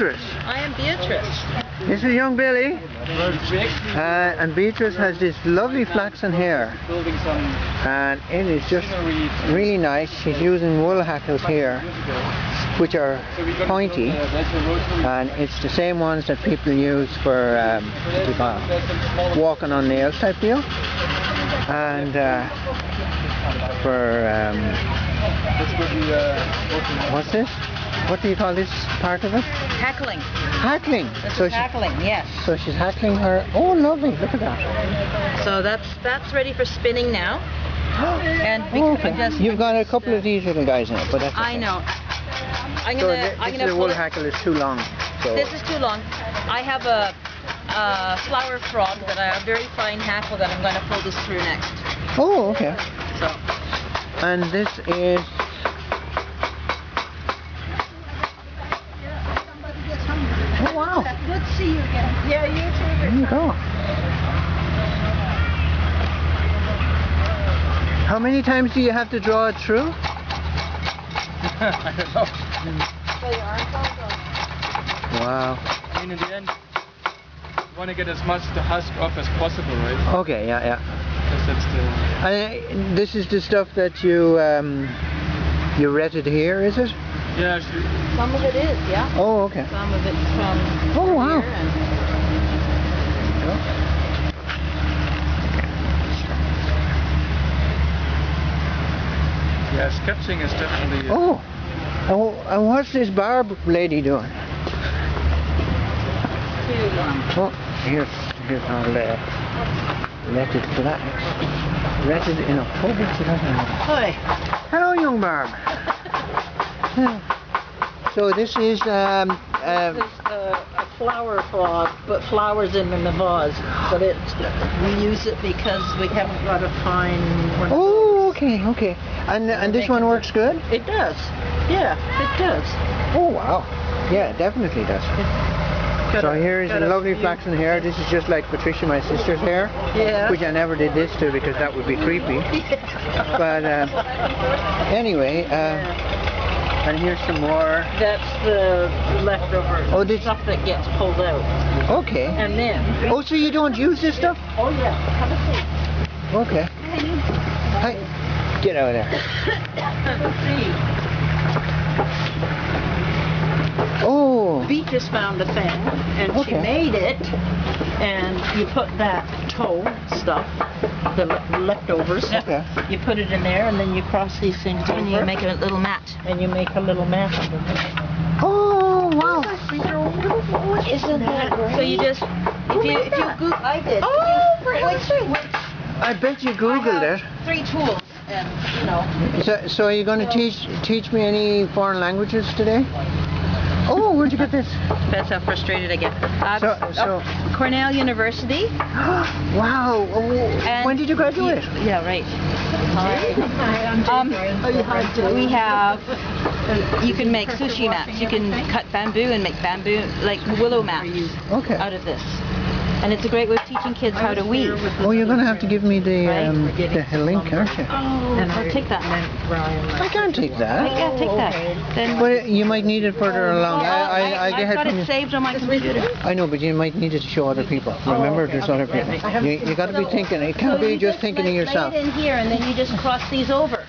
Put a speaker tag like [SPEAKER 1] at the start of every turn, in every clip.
[SPEAKER 1] Beatrice.
[SPEAKER 2] I am Beatrice.
[SPEAKER 1] This is young Billy. And Beatrice has this lovely flaxen hair. And it is just really nice. She's using wool hackles here, which are pointy. And it's the same ones that people use for what do you call it? Walking on nails type deal. And for what's this? What do you call this part of it?
[SPEAKER 2] Hackling.
[SPEAKER 1] Hackling.
[SPEAKER 2] So hackling, yes.
[SPEAKER 1] So she's hackling her. Oh, lovely! Look at that.
[SPEAKER 2] So that's ready for spinning now. And
[SPEAKER 1] okay. You've got a couple of these little guys in it, but that's okay.
[SPEAKER 2] I know. I'm gonna
[SPEAKER 1] the wool hackle is too long. So.
[SPEAKER 2] This is too long. I have a flower frog that I have very fine hackle that I'm going to pull this through next.
[SPEAKER 1] Oh, okay.
[SPEAKER 2] So.
[SPEAKER 1] And this is. Oh wow!
[SPEAKER 3] Good to see you again. Yeah, you too.
[SPEAKER 1] There you go. How many times do you have to draw it through?
[SPEAKER 4] I don't know.
[SPEAKER 1] Wow.
[SPEAKER 4] I mean, in the end, you want to get as much the husk off as possible, right?
[SPEAKER 1] Okay, yeah.
[SPEAKER 4] Because that's the...
[SPEAKER 1] This is the stuff that you retted here, is it?
[SPEAKER 4] Yeah,
[SPEAKER 2] some of it is, yeah.
[SPEAKER 1] Oh, okay.
[SPEAKER 2] Some of it's from.
[SPEAKER 1] Oh, wow.
[SPEAKER 4] Yeah, sketching is definitely...
[SPEAKER 1] And what's this barb lady doing? Oh, here's our letted flax. Retted in October 2009.
[SPEAKER 3] Hi.
[SPEAKER 1] Hello, young barb. So this is
[SPEAKER 3] This is a flower frog, but flowers in the vase. But we use it because we haven't got a fine one.
[SPEAKER 1] Oh, okay. And this one works good?
[SPEAKER 3] It does. Yeah, it does.
[SPEAKER 1] Oh, wow. Yeah, it definitely does. So here's the lovely flaxen hair. This is just like Patricia, my sister's hair.
[SPEAKER 3] Yeah.
[SPEAKER 1] Which I never did this to because that would be creepy.
[SPEAKER 3] Yeah.
[SPEAKER 1] But anyway, and here's some more.
[SPEAKER 3] That's the leftover stuff that gets pulled out.
[SPEAKER 1] Okay.
[SPEAKER 3] And then...
[SPEAKER 1] Oh, so you don't use this stuff?
[SPEAKER 3] Oh, yeah. Have a seat.
[SPEAKER 1] Okay. Hi. Get out of there.
[SPEAKER 3] Have a seat.
[SPEAKER 1] Oh.
[SPEAKER 3] Beatrice found a thing, and she made it, and you put that toe stuff, the leftovers, you put it in there, and then you cross these things over.
[SPEAKER 2] And you make a little mat.
[SPEAKER 3] And you make a little mat of it.
[SPEAKER 1] Oh, wow.
[SPEAKER 3] Isn't that great?
[SPEAKER 2] So you just, if you Google, I did.
[SPEAKER 3] Oh, for heaven's sake.
[SPEAKER 1] I bet you Googled it.
[SPEAKER 2] 3 tools, and you know.
[SPEAKER 1] So are you going to teach me any foreign languages today? Oh, where'd you get this?
[SPEAKER 2] That's how frustrated I get.
[SPEAKER 1] So
[SPEAKER 2] Cornell University.
[SPEAKER 1] Wow. When did you graduate?
[SPEAKER 2] Yeah, right. We have, you can make sushi mats. You can cut bamboo and make bamboo, like willow mats out of this. And it's a great way of teaching kids how to weave.
[SPEAKER 1] Oh, you're going to have to give me the link, aren't you?
[SPEAKER 2] I'll take that.
[SPEAKER 1] I can't take that.
[SPEAKER 2] Yeah, take that. Then
[SPEAKER 1] but you might need it further along.
[SPEAKER 2] I've got it saved on my computer.
[SPEAKER 1] I know, but you might need it to show other people. Remember, there's other people. You got to be thinking. It can't be just thinking of yourself.
[SPEAKER 2] Lay it in here, and then you just cross these over.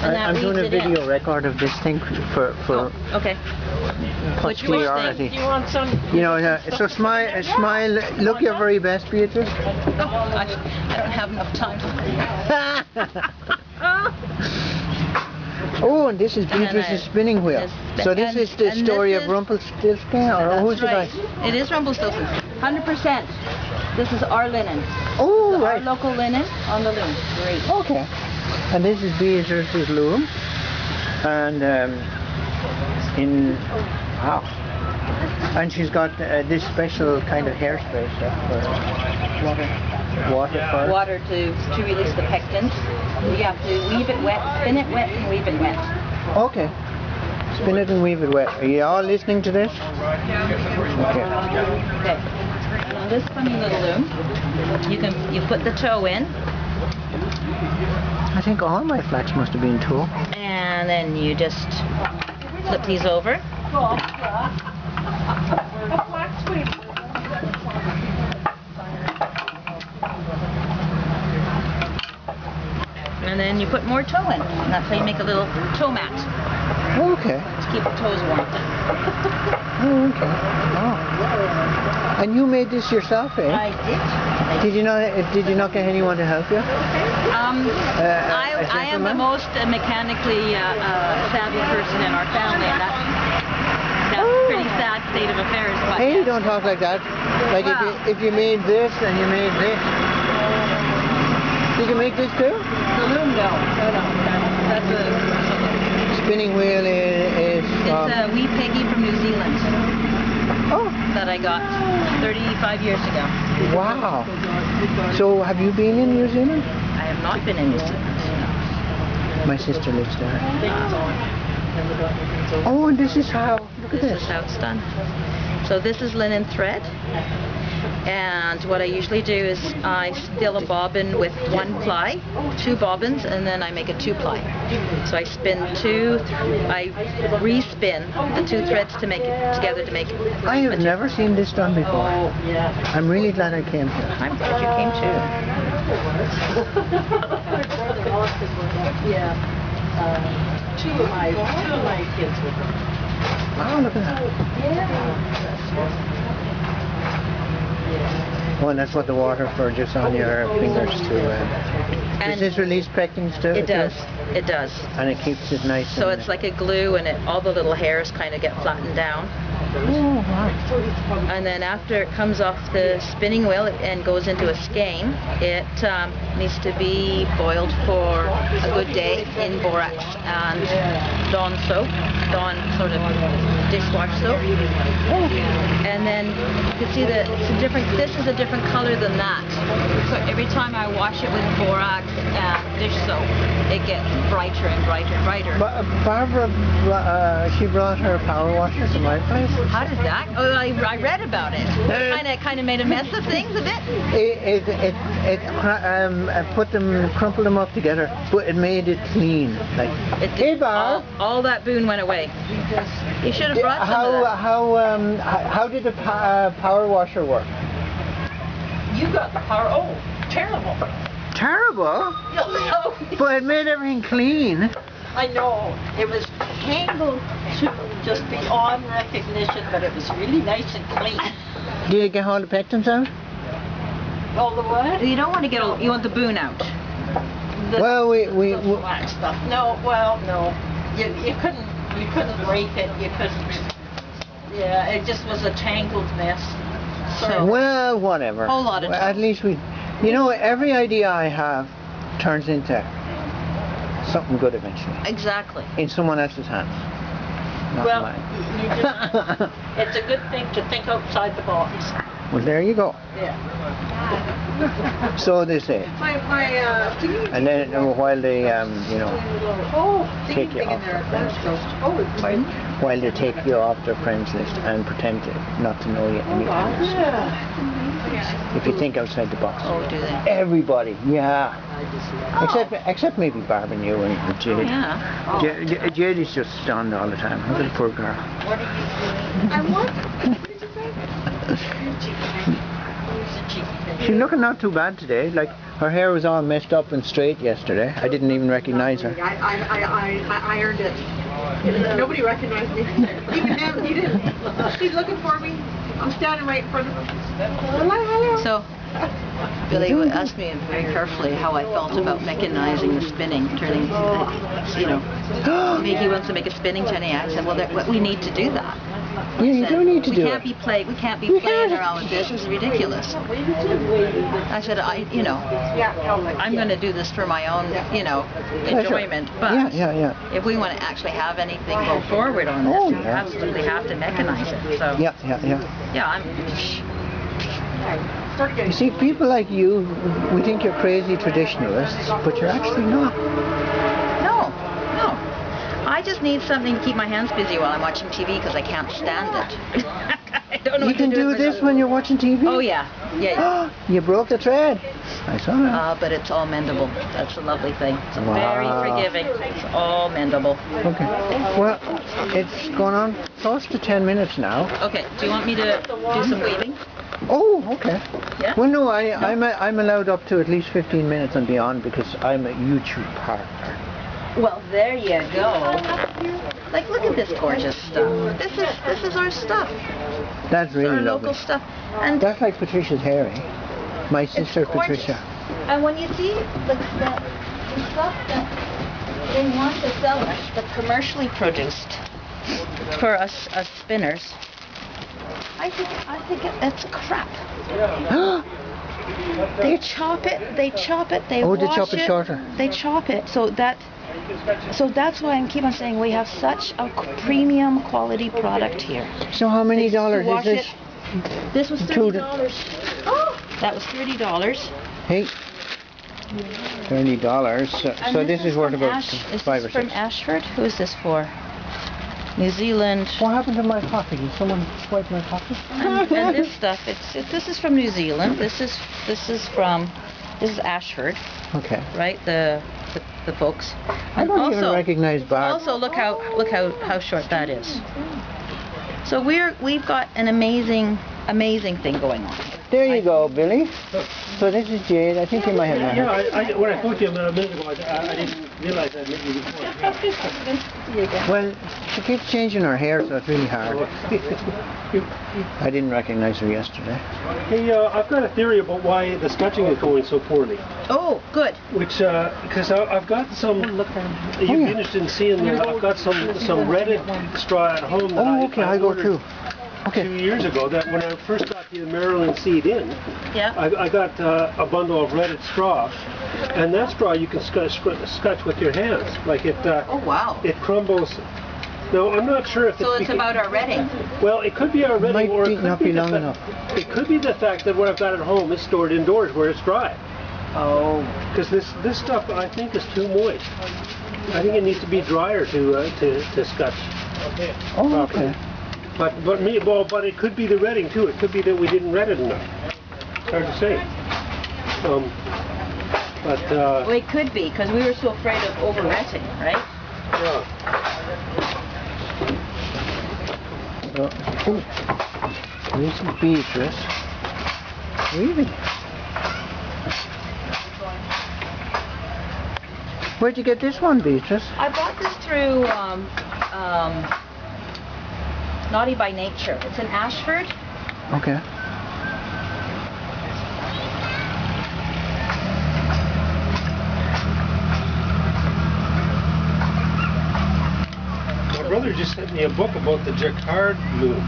[SPEAKER 1] I'm doing a video record of this thing for posterity.
[SPEAKER 3] You want some?
[SPEAKER 1] You know, so smile. Look your very best, Beatrice.
[SPEAKER 2] I don't have enough time.
[SPEAKER 1] Oh, and this is Beatrice's spinning wheel. So this is the story of Rumpelstiltskin, or who's the guy?
[SPEAKER 2] It is Rumpelstiltskin. 100%. This is our linen.
[SPEAKER 1] Oh, right.
[SPEAKER 2] Our local linen on the loom. Great.
[SPEAKER 1] Okay. And this is Beatrice's loom. And wow. And she's got this special kind of hairspray stuff for
[SPEAKER 2] water to release the pectins. You have to weave it wet, spin it wet, and weave it wet.
[SPEAKER 1] Okay. Spin it and weave it wet. Are you all listening to this? Okay.
[SPEAKER 2] And on this funny little loom, you put the toe in.
[SPEAKER 1] I think all my flax must have been tool.
[SPEAKER 2] And then you just flip these over. then you put more tow in. And that's how you make a little toe mat
[SPEAKER 1] Okay.
[SPEAKER 2] to keep the toes warm.
[SPEAKER 1] Oh, okay. Oh. And you made this yourself, eh?
[SPEAKER 2] I did.
[SPEAKER 1] Did you not get anyone to help you?
[SPEAKER 2] I am the most mechanically savvy person in our family, and that's a pretty sad state of affairs. But
[SPEAKER 1] Hey, don't talk like that. Like
[SPEAKER 2] Wow.
[SPEAKER 1] if you made this and you made this. Did you make this too?
[SPEAKER 2] the loom, no. That's a
[SPEAKER 1] Spinning wheel is from...
[SPEAKER 2] it's a wee piggy from New Zealand
[SPEAKER 1] Oh,
[SPEAKER 2] that I got 35 years ago.
[SPEAKER 1] wow. So have you been in New Zealand?
[SPEAKER 2] I have not been in New Zealand.
[SPEAKER 1] My sister lives there. Oh, and this is how... Look at
[SPEAKER 2] This
[SPEAKER 1] this.
[SPEAKER 2] is how it's done. So this is linen thread, and what I usually do is I fill a bobbin with 1 ply, 2 bobbins, and then I make a 2-ply. So I spin I respin the 2 threads to make it together to make.
[SPEAKER 1] I have never seen this done before. I'm really glad I came here.
[SPEAKER 2] I'm glad you came too.
[SPEAKER 3] Two of my kids with her.
[SPEAKER 1] Oh, look at that. Oh, and that's what the water for just on your fingers to...
[SPEAKER 2] And
[SPEAKER 1] does this release pectins too?
[SPEAKER 2] it does. It does.
[SPEAKER 1] And it keeps it nice.
[SPEAKER 2] So it's like a glue, and all the little hairs kind of get flattened down.
[SPEAKER 1] Oh, wow.
[SPEAKER 2] And then after it comes off the spinning wheel and goes into a skein, it needs to be boiled for a good day in borax and Dawn soap, Dawn sort of dishwash soap. And then you can see that this is a different color than that. So every time I wash it with borax and dish soap, it gets brighter and brighter and brighter.
[SPEAKER 1] But Barbara, she brought her power washer to my place.
[SPEAKER 2] How did that? Oh, I read about it. Kind of made a mess of things a bit.
[SPEAKER 1] Put them, crumpled them up together, but it made it clean. Like, hey, Barb.
[SPEAKER 2] All that boon went away. You should have brought some of that.
[SPEAKER 1] How did the power washer work?
[SPEAKER 3] You got the power. Oh, terrible.
[SPEAKER 1] Terrible? But it made everything clean.
[SPEAKER 3] I know. It was tangled to just beyond recognition, but it was really nice and clean.
[SPEAKER 1] Did you get all the pectins out?
[SPEAKER 3] All the what?
[SPEAKER 2] You don't want to get you want the boon out.
[SPEAKER 1] Well, we
[SPEAKER 3] Wax stuff. No, well, no. You couldn't break it. You couldn't. Yeah, it just was a tangled mess. So.
[SPEAKER 1] Well, whatever.
[SPEAKER 2] Whole lot of
[SPEAKER 1] Well, at least every idea I have turns into something good eventually.
[SPEAKER 2] Exactly.
[SPEAKER 1] In someone else's hands. Not
[SPEAKER 3] Well,
[SPEAKER 1] mine.
[SPEAKER 3] it's a good thing to think outside the box.
[SPEAKER 1] Well, there you go.
[SPEAKER 3] Yeah.
[SPEAKER 1] So they say. And then while they, take you off their friends list. While they take you off their friends list and pretend not to know you anything else. If you think outside the box.
[SPEAKER 2] Oh, do they?
[SPEAKER 1] Everybody, yeah. Except maybe Barb and you and Jade.
[SPEAKER 2] Yeah.
[SPEAKER 1] Jade is just stunned all the time. Look at the poor girl.
[SPEAKER 3] What are you doing? What did you say?
[SPEAKER 1] She's looking not too bad today. Like, her hair was all messed up and straight yesterday. I didn't even recognize her.
[SPEAKER 5] I ironed it. Nobody recognized me. Even him, he didn't. He's looking for me. I'm standing right in front of him. Hello.
[SPEAKER 2] So, Billy asked me very carefully how I felt about mechanizing the spinning, turning, he wants to make a spinning Jenny. I said, well, we need to do that.
[SPEAKER 1] Yeah, you do need to do it.
[SPEAKER 2] We can't be playing around with this. It's ridiculous. I said, I'm going to do this for my own, enjoyment. But if we want to actually have anything go forward on this, we absolutely have to mechanize it. So
[SPEAKER 1] You see, people like you, we think you're crazy traditionalists, but you're actually not.
[SPEAKER 2] No. I just need something to keep my hands busy while I'm watching TV because I can't stand it. I don't know
[SPEAKER 1] You
[SPEAKER 2] what
[SPEAKER 1] can
[SPEAKER 2] to do
[SPEAKER 1] do this when you're watching TV?
[SPEAKER 2] Oh, yeah.
[SPEAKER 1] You broke the thread. I saw that.
[SPEAKER 2] But it's all mendable. That's a lovely thing. It's very forgiving. It's all mendable.
[SPEAKER 1] Okay. Well, it's going on close to 10 minutes now.
[SPEAKER 2] Okay. Do you want me to do some weaving?
[SPEAKER 1] Oh, okay.
[SPEAKER 2] Yeah?
[SPEAKER 1] Well, no, I'm allowed up to at least 15 minutes and beyond because I'm a YouTube partner.
[SPEAKER 2] Well, there you go. Like, look at this gorgeous stuff. This is our stuff.
[SPEAKER 1] That's really
[SPEAKER 2] Our
[SPEAKER 1] lovely.
[SPEAKER 2] local stuff. And
[SPEAKER 1] That's like Patricia's hair, eh? My sister
[SPEAKER 2] gorgeous.
[SPEAKER 1] Patricia.
[SPEAKER 2] And when you see the stuff that they want to sell us, but commercially produced for us spinners, I think it's crap. They chop it, they wash
[SPEAKER 1] they chop it shorter.
[SPEAKER 2] They chop it so that's why I keep on saying we have such a premium quality product here.
[SPEAKER 1] So how many dollars is this?
[SPEAKER 2] This was $30. Oh, that was $30.
[SPEAKER 1] Hey, $30. So this is worth about 5 or 6.
[SPEAKER 2] From Ashford? Who is this for? New Zealand.
[SPEAKER 1] What happened to my coffee? Did someone swipe my coffee?
[SPEAKER 2] And this stuff, this is from New Zealand. This is Ashford.
[SPEAKER 1] Okay.
[SPEAKER 2] Right, the folks.
[SPEAKER 1] I don't even recognize Barb.
[SPEAKER 2] Also, look how short that is. So we've got an amazing thing going on.
[SPEAKER 1] There you go, Billy. So this is Jade. I think you might have met her.
[SPEAKER 6] Yeah, when I spoke to you a minute ago, I didn't realize I'd met you before.
[SPEAKER 1] Well, she keeps changing her hair, so it's really hard. I didn't recognize her yesterday.
[SPEAKER 6] Hey, I've got a theory about why the sketching is going so poorly.
[SPEAKER 2] Oh, good.
[SPEAKER 6] Which, because I've got some. You'd be interested in seeing that. I've got some Reddit straw at home that
[SPEAKER 1] I go too.
[SPEAKER 6] 2 years ago, that when I first got the Maryland seed in,
[SPEAKER 2] yeah,
[SPEAKER 6] I got a bundle of Reddit straw, and that straw you can scratch with your hands, like it.
[SPEAKER 2] Oh wow!
[SPEAKER 6] It crumbles. No, I'm not sure if
[SPEAKER 2] so it's about our retting.
[SPEAKER 6] Well, it could be our retting, or it could
[SPEAKER 1] not be long enough.
[SPEAKER 6] It could be the fact that what I've got at home is stored indoors where it's dry.
[SPEAKER 2] Oh.
[SPEAKER 6] Because this stuff I think is too moist. I think it needs to be drier to scotch.
[SPEAKER 1] Oh, okay.
[SPEAKER 6] But it could be the retting too. It could be that we didn't ret it enough. It's hard to say.
[SPEAKER 2] Well, it could be because we were so afraid of over-retting, right?
[SPEAKER 1] Yeah. This is Beatrice. Really? Where'd you get this one, Beatrice?
[SPEAKER 2] I bought this through Naughty by Nature. It's in Ashford.
[SPEAKER 1] Okay.
[SPEAKER 6] My brother just sent me a book about the jacquard loom.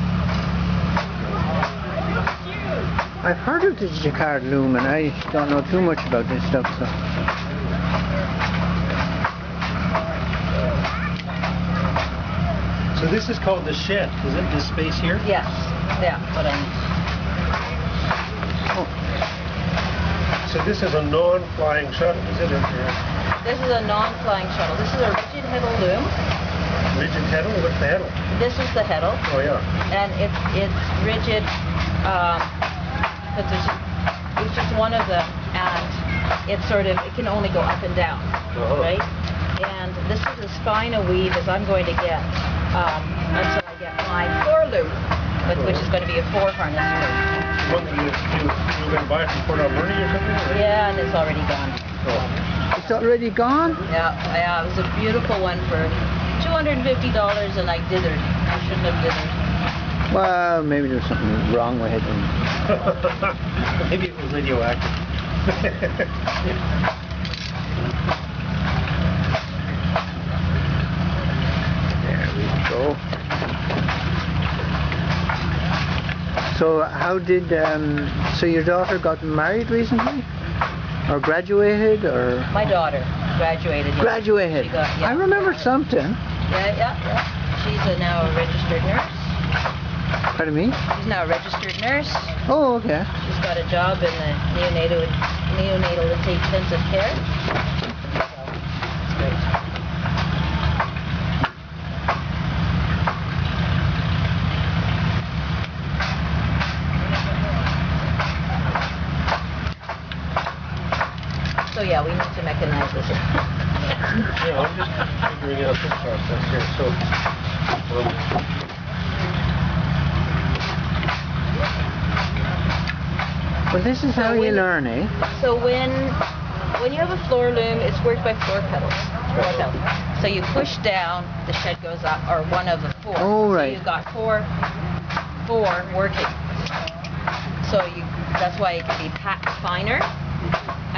[SPEAKER 1] I've heard of the jacquard loom, and I don't know too much about this stuff.
[SPEAKER 6] So this is called the shed. Is it this space here?
[SPEAKER 2] Yes. Yeah. What I mean.
[SPEAKER 1] Oh.
[SPEAKER 6] So this is a non-flying shuttle, is it?
[SPEAKER 2] This is a non-flying shuttle. This is a rigid heddle loom.
[SPEAKER 6] Rigid heddle? What's the heddle?
[SPEAKER 2] This is the heddle.
[SPEAKER 6] Oh yeah.
[SPEAKER 2] And it's rigid because it's just one of them, and it can only go up and down, right? And this is as fine a weave as I'm going to get until I get my 4 loom, which is going to be a 4 harness loom.
[SPEAKER 6] One that you were going to buy from Port Alberta or something? Or?
[SPEAKER 2] Yeah, and it's already gone.
[SPEAKER 6] Oh.
[SPEAKER 1] It's already gone?
[SPEAKER 2] Yeah, it was a beautiful one for $250, and I dithered. I shouldn't have dithered.
[SPEAKER 1] Well, maybe there's something wrong with it.
[SPEAKER 6] Maybe it was radioactive.
[SPEAKER 1] There we go. So how did, so your daughter got married recently? Or graduated, or?
[SPEAKER 2] My daughter graduated. Yeah.
[SPEAKER 1] Graduated?
[SPEAKER 2] She got, yeah.
[SPEAKER 1] I remember something.
[SPEAKER 2] Yeah. She's now a registered nurse.
[SPEAKER 1] Pardon me?
[SPEAKER 2] She's now a registered nurse.
[SPEAKER 1] Oh, okay.
[SPEAKER 2] She's got a job in the neonatal intensive care. It's great. So yeah, we need to mechanize this.
[SPEAKER 6] Yeah, I'm just figuring out this process here. So,
[SPEAKER 1] Well, this is how you learn, eh?
[SPEAKER 2] So when you have a floor loom, it's worked by floor pedals. So you push down, the shed goes up, or one of the four.
[SPEAKER 1] Oh, right.
[SPEAKER 2] So you've got four working. So that's why it can be packed finer.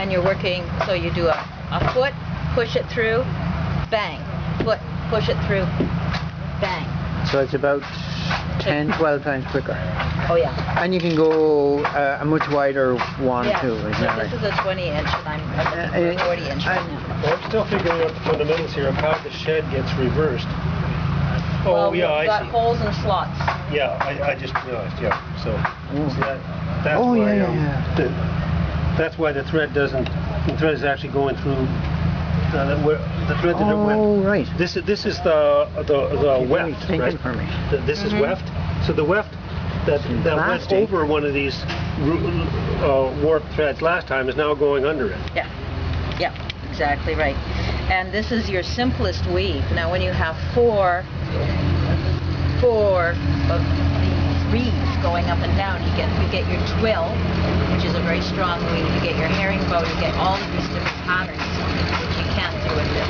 [SPEAKER 2] And you're working, so you do a foot, push it through, bang. Foot, push it through, bang.
[SPEAKER 1] So it's about 10, 12 times quicker.
[SPEAKER 2] Oh yeah.
[SPEAKER 1] And you can go a much wider one too, isn't
[SPEAKER 2] So
[SPEAKER 1] that
[SPEAKER 2] this
[SPEAKER 1] right?
[SPEAKER 2] is a 20 inch and I'm looking for a 40 inch right now.
[SPEAKER 6] Well, I'm still figuring out the fundamentals here of how the shed gets reversed. Oh,
[SPEAKER 2] Well,
[SPEAKER 6] yeah,
[SPEAKER 2] we've got
[SPEAKER 6] I see.
[SPEAKER 2] holes and slots.
[SPEAKER 6] Yeah, I just realized, yeah. So that's
[SPEAKER 1] Oh,
[SPEAKER 6] why,
[SPEAKER 1] yeah.
[SPEAKER 6] that's why the thread is actually going through the thread that it went.
[SPEAKER 1] Oh, right.
[SPEAKER 6] This is the weft,
[SPEAKER 1] thinking
[SPEAKER 6] right?
[SPEAKER 1] for me.
[SPEAKER 6] This is weft. So the weft that went
[SPEAKER 1] Plastic.
[SPEAKER 6] over one of these warp threads last time is now going under it.
[SPEAKER 2] Yeah, exactly right. And this is your simplest weave. Now when you have four of these reeds going up and down, you get your twill, which is a very strong weave. You get your herringbow. You get all of these different patterns, which you can't do with this.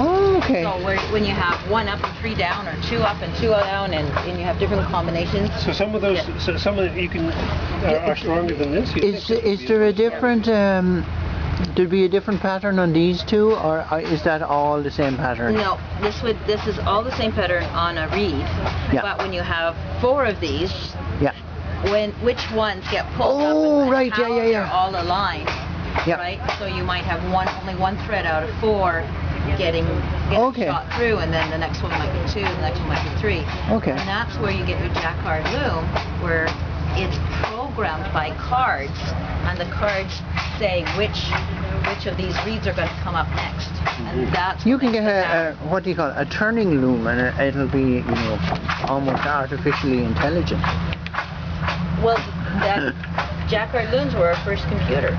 [SPEAKER 1] Oh, okay.
[SPEAKER 2] So when you have one up and three down, or two up and two down, and you have different combinations.
[SPEAKER 6] So some of those, some of you can are stronger than this.
[SPEAKER 1] Is there a different? There'd be a different pattern on these two, or is that all the same pattern?
[SPEAKER 2] No, this is all the same pattern on a reed.
[SPEAKER 1] Yeah.
[SPEAKER 2] But when you have four of these,
[SPEAKER 1] Yeah.
[SPEAKER 2] which ones get pulled
[SPEAKER 1] Oh,
[SPEAKER 2] up and
[SPEAKER 1] right,
[SPEAKER 2] how
[SPEAKER 1] yeah.
[SPEAKER 2] they're all aligned,
[SPEAKER 1] Yeah.
[SPEAKER 2] right? So you might have only one thread out of four getting
[SPEAKER 1] Okay.
[SPEAKER 2] shot through, and then the next one might be two, the next one might be three.
[SPEAKER 1] Okay.
[SPEAKER 2] And that's where you get your jacquard loom, where it's programmed by cards, and the cards say which of these reeds are going to come up next. And that's
[SPEAKER 1] You
[SPEAKER 2] what
[SPEAKER 1] can
[SPEAKER 2] makes
[SPEAKER 1] get
[SPEAKER 2] it
[SPEAKER 1] a what do you call it? A turning loom, and it'll be almost artificially intelligent.
[SPEAKER 2] Well, that jacquard looms were our first computer.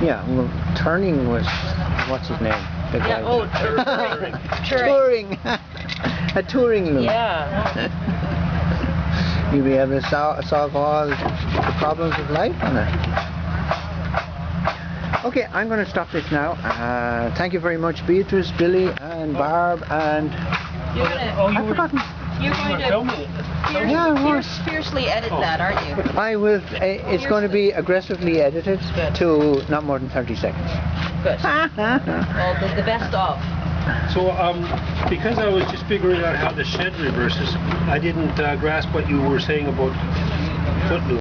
[SPEAKER 1] Yeah. Well, turning was what's his name? The guy.
[SPEAKER 2] Turing.
[SPEAKER 1] A touring loom.
[SPEAKER 2] Yeah.
[SPEAKER 1] You'll be able to solve all the problems of life on it. Okay, I'm going to stop this now. Thank you very much, Beatrice, Billy, and Barb, and
[SPEAKER 2] You're
[SPEAKER 1] I've forgotten.
[SPEAKER 2] going to fiercely edit that, aren't you?
[SPEAKER 1] I will. It's going to be aggressively edited to not more than 30 seconds.
[SPEAKER 2] Good. Well, the best of.
[SPEAKER 6] So, because I was just figuring out how the shed reverses, I didn't grasp what you were saying about foot loom.